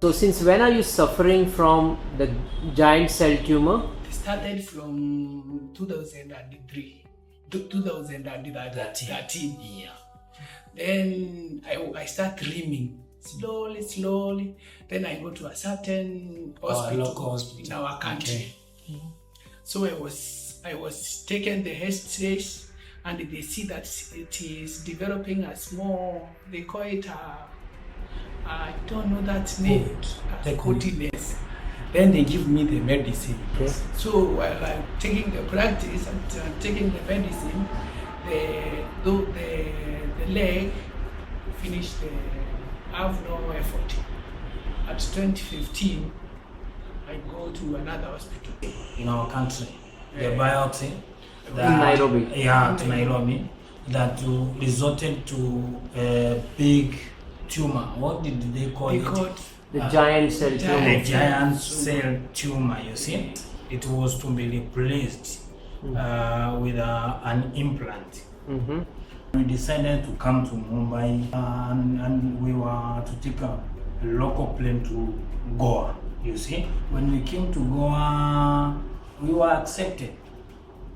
So since when are you suffering from the giant cell tumor? It started from 2003 to 2013. Yeah. Then I start dreaming slowly. Then I go to a certain local hospital in our country. Okay. So I was taken the X-rays, and they see that it is developing a small, they call it I don't know that name, goodiness. Then they give me the medicine. Okay. So while I'm taking the practice and taking the medicine, the leg finished, have no effort. At 2015, I go to another hospital. In our country, the biopsy. In Nairobi. Yeah, to Nairobi. That resulted to a big tumor. What did they call it? The giant cell tumor. A giant cell tumor, you see. It was to be replaced with an implant. Mm-hmm. We decided to come to Mumbai and we were to take a local plane to Goa, you see. When we came to Goa, we were accepted.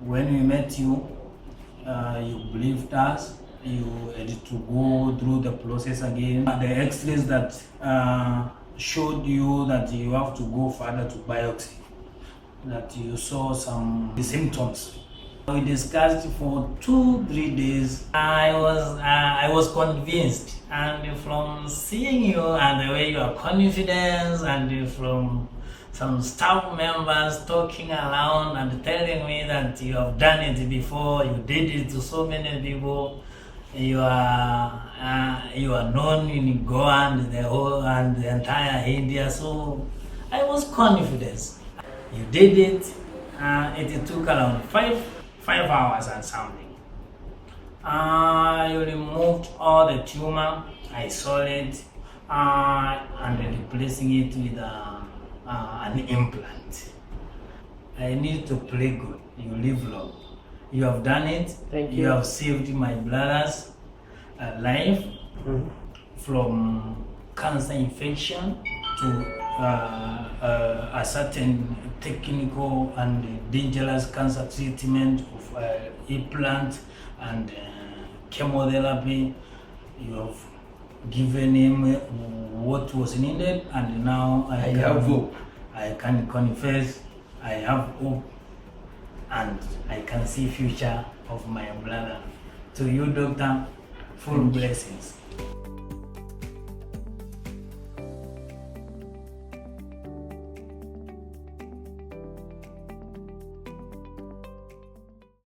When we met you, you believed us. You had to go through the process again. The X-rays that showed you that you have to go further to biopsy, that you saw some symptoms. We discussed for 2-3 days. I was convinced, and from seeing you and the way you are confident, and from some staff members talking around and telling me that you have done it before, you did it to so many people. You are known in Goa and the entire India, so I was confident. You did it. It took around five hours and something. You removed all the tumor, isolate, and then replacing it with an implant. I need to play good. You live long. You have done it. Thank you. You have saved my brother's life from cancer infection to a certain technical and dangerous cancer treatment of implant and chemotherapy. You have given him what was needed, and now I have hope. I can confess I have hope, and I can see future of my brother. To you, doctor, full blessings.